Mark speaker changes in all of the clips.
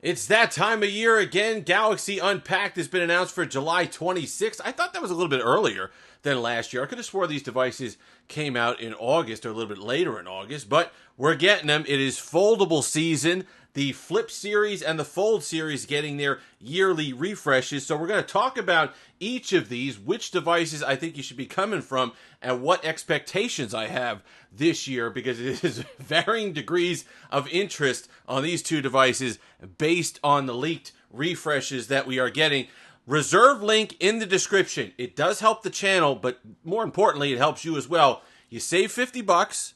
Speaker 1: It's that time of year again. Galaxy Unpacked has been announced for July 26th. I thought that was a little bit earlier than last year. I could have swore these devices came out in August or a little bit later in August, but we're getting them. It is foldable season. The Flip series and the Fold series getting their yearly refreshes. So we're going to talk about each of these, which devices I think you should be coming from, and what expectations I have this year, because it is varying degrees of interest on these two devices based on the leaked refreshes that we are getting. Reserve link in the description. It does help the channel, but more importantly, it helps you as well. You save $50.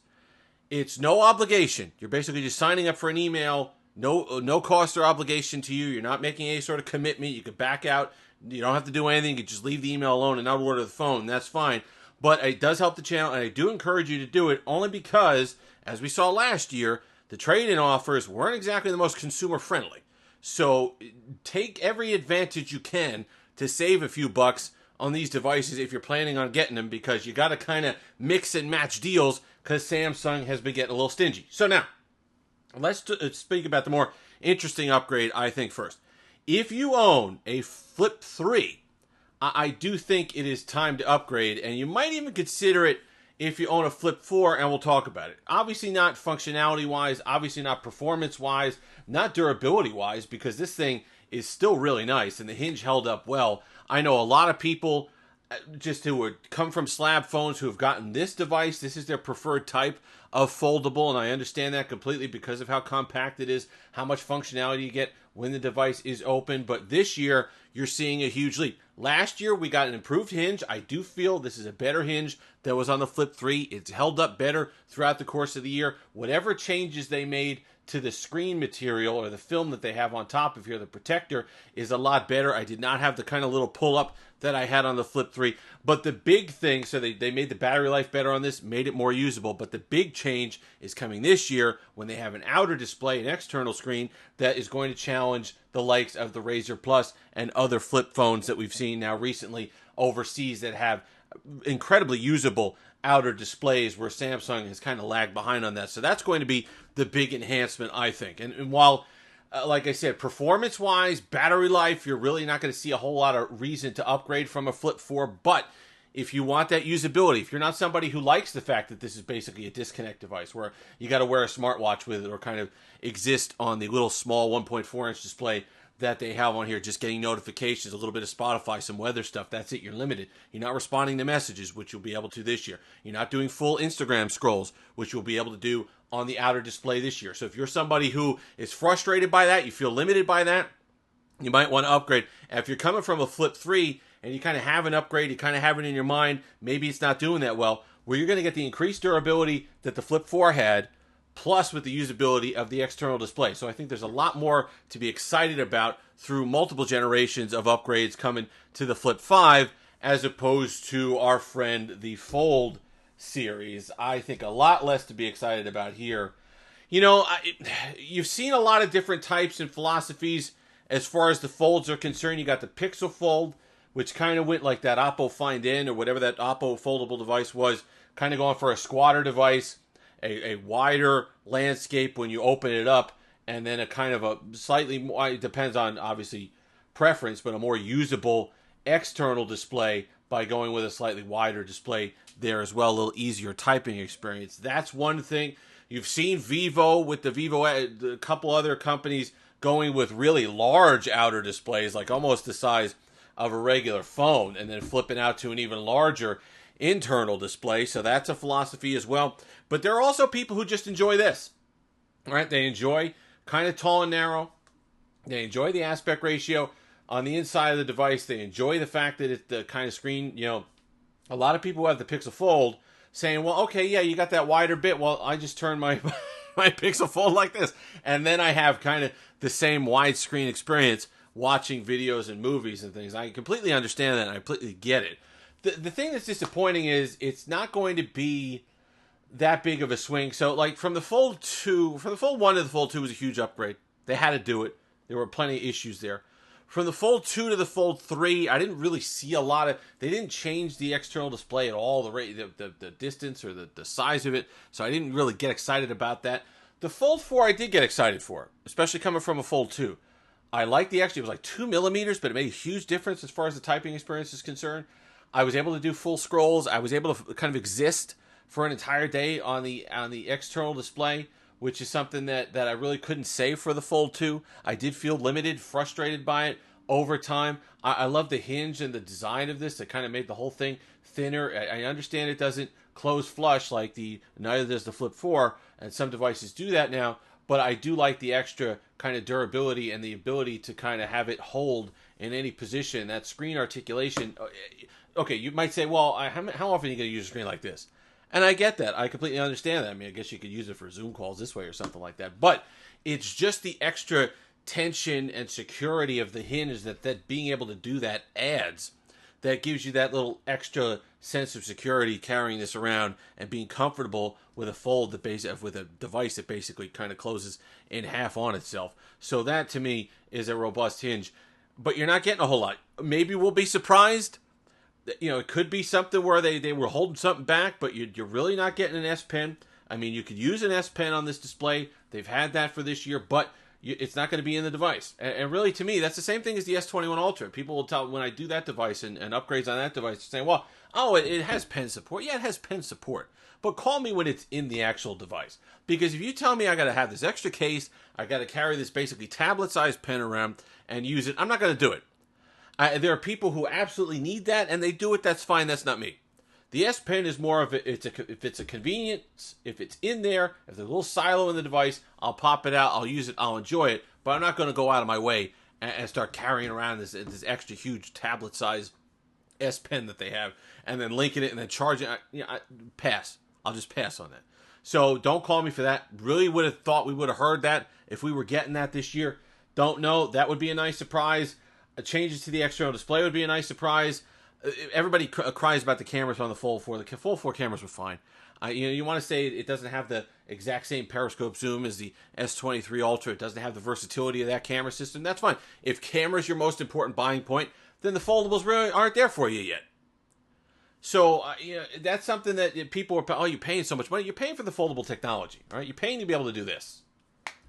Speaker 1: It's no obligation. You're basically just signing up for an email. No cost or obligation to you. You're not making any sort of commitment. You can back out. You don't have to do anything. You can just leave the email alone and not order the phone. That's fine. But it does help the channel, and I do encourage you to do it only because, as we saw last year, the trade-in offers weren't exactly the most consumer-friendly. So take every advantage you can to save a few bucks on these devices if you're planning on getting them, because you got to kind of mix and match deals because Samsung has been getting a little stingy. So now, let's speak about the more interesting upgrade, I think, first. If you own a Flip 3, I do think it is time to upgrade, and you might even consider it if you own a Flip 4, and we'll talk about it. Obviously not functionality-wise, obviously not performance-wise, not durability-wise, because this thing is still really nice, and the hinge held up well. I know a lot of people just who would come from slab phones who have gotten this device. This is their preferred type of foldable, and I understand that completely because of how compact it is, how much functionality you get when the device is open. But this year, you're seeing a huge leap. Last year, we got an improved hinge. I do feel this is a better hinge that was on the Flip 3. It's held up better throughout the course of the year. Whatever changes they made to the screen material or the film that they have on top of here, the protector, is a lot better. I did not have the kind of little pull-up that I had on the Flip 3. But the big thing, so they made the battery life better on this, made it more usable. But the big change is coming this year when they have an outer display, an external screen, that is going to challenge the likes of the Razr Plus and other flip phones that we've seen now recently overseas that have incredibly usable outer displays, where Samsung has kind of lagged behind on that. So that's going to be the big enhancement, I think. And while, like I said, performance-wise, battery life, you're really not going to see a whole lot of reason to upgrade from a Flip 4. But if you want that usability, if you're not somebody who likes the fact that this is basically a disconnect device where you got to wear a smartwatch with it or kind of exist on the little small 1.4-inch display that they have on here, just getting notifications, a little bit of Spotify, some weather stuff, that's it, you're limited. You're not responding to messages, which you'll be able to this year. You're not doing full Instagram scrolls, which you'll be able to do on the outer display this year. So if you're somebody who is frustrated by that, you feel limited by that, you might want to upgrade. And if you're coming from a Flip 3 and you kind of have an upgrade, you kind of have it in your mind, maybe it's not doing that well, well, you're going to get the increased durability that the Flip 4 had, plus with the usability of the external display. So I think there's a lot more to be excited about through multiple generations of upgrades coming to the Flip 5, as opposed to our friend the Fold series. I think a lot less to be excited about here. You know, you've seen a lot of different types and philosophies as far as the folds are concerned. You got the Pixel Fold, which kind of went like that Oppo Find N or whatever that Oppo foldable device was, kind of going for a squatter device, a wider landscape when you open it up, and then a kind of a slightly more, it depends on obviously preference, but a more usable external display by going with a slightly wider display there as well, a little easier typing experience. That's one thing. You've seen Vivo with the Vivo, a couple other companies going with really large outer displays, like almost the size of a regular phone, and then flipping out to an even larger internal display. So that's a philosophy as well. But there are also people who just enjoy this. All right, they enjoy kind of tall and narrow. They enjoy the aspect ratio on the inside of the device. They enjoy the fact that it's the kind of screen, you know, a lot of people who have the Pixel Fold saying, well, okay, yeah, you got that wider bit. Well, I just turn my my Pixel Fold like this, and then I have kind of the same widescreen experience watching videos and movies and things. I completely understand that, and I completely get it. The thing that's disappointing is it's not going to be that big of a swing. So, like, from the Fold 2, from the Fold 1 to the Fold 2 was a huge upgrade. They had to do it. There were plenty of issues there. From the Fold 2 to the Fold 3, I didn't really see a lot of... They didn't change the external display at all, the distance or the size of it, so I didn't really get excited about that. The Fold 4 I did get excited for, especially coming from a Fold 2. I like the extra. It was like 2 millimeters, but it made a huge difference as far as the typing experience is concerned. I was able to do full scrolls. I was able to kind of exist for an entire day on the external display, which is something that I really couldn't say for the Fold 2. I did feel limited, frustrated by it over time. I love the hinge and the design of this. It kind of made the whole thing thinner. I understand it doesn't close flush like neither does the Flip 4, and some devices do that now, but I do like the extra kind of durability and the ability to kind of have it hold in any position. That screen articulation. Okay, you might say, well, how often are you going to use a screen like this? And I get that. I completely understand that. I mean, I guess you could use it for Zoom calls this way or something like that. But it's just the extra tension and security of the hinge that being able to do that adds. That gives you that little extra sense of security carrying this around and being comfortable with with a device that basically kind of closes in half on itself. So that, to me, is a robust hinge. But you're not getting a whole lot. Maybe we'll be surprised. You know, it could be something where they were holding something back, but you're really not getting an S Pen. I mean, you could use an S Pen on this display. They've had that for this year, but it's not going to be in the device. And really, to me, that's the same thing as the S21 Ultra. People will tell when I do that device and upgrades on that device, saying, well, it has pen support. Yeah, it has pen support. But call me when it's in the actual device. Because if you tell me I got to have this extra case, I got to carry this basically tablet-sized pen around and use it, I'm not going to do it. There are people who absolutely need that, and they do it. That's fine. That's not me. The S Pen is more of if it's a convenience, if it's in there, if there's a little silo in the device, I'll pop it out, I'll use it, I'll enjoy it, but I'm not going to go out of my way and start carrying around this extra huge tablet-sized S Pen that they have, and then linking it and then charging it. Pass. I'll just pass on that. So don't call me for that. Really would have thought we would have heard that if we were getting that this year. Don't know. That would be a nice surprise. Changes to the external display would be a nice surprise. Everybody cries about the cameras on the Fold 4. The Fold 4 cameras were fine. You want to say it doesn't have the exact same periscope zoom as the S23 Ultra. It doesn't have the versatility of that camera system. That's fine. If camera is your most important buying point, then the foldables really aren't there for you yet. So that's something that people are, you're paying so much money. You're paying for the foldable technology, right? You're paying to be able to do this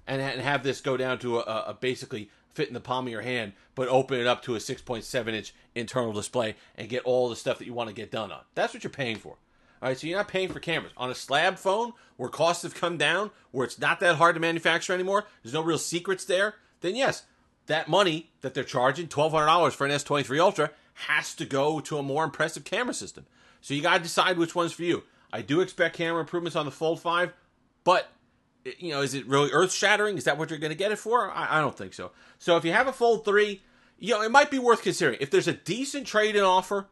Speaker 1: and have this go down to a basically fit in the palm of your hand, but open it up to a 6.7-inch internal display and get all the stuff that you want to get done on. That's what you're paying for. All right, so you're not paying for cameras. On a slab phone, where costs have come down, where it's not that hard to manufacture anymore, there's no real secrets there, then yes, that money that they're charging, $1,200 for an S23 Ultra, has to go to a more impressive camera system. So you got to decide which one's for you. I do expect camera improvements on the Fold 5, but is it really earth-shattering? Is that what you're going to get it for? I don't think so. So if you have a Fold 3, it might be worth considering. If there's a decent trade-in offer,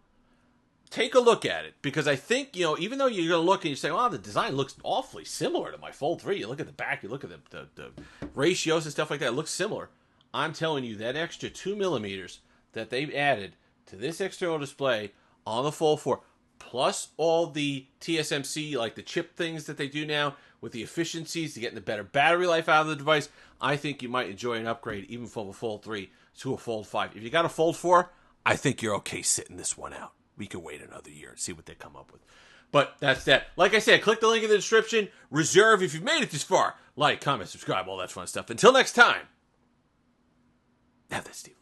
Speaker 1: take a look at it. Because I think, even though you're going to look and you say, the design looks awfully similar to my Fold 3. You look at the back, you look at the ratios and stuff like that, it looks similar. I'm telling you, that extra 2 millimeters that they've added to this external display on the Fold 4, plus all the TSMC, like the chip things that they do now, with the efficiencies to getting the better battery life out of the device, I think you might enjoy an upgrade even from a Fold 3 to a Fold 5. If you got a Fold 4, I think you're okay sitting this one out. We can wait another year and see what they come up with. But that's that. Like I said, click the link in the description. Reserve if you've made it this far. Like, comment, subscribe, all that fun stuff. Until next time, have that Steve.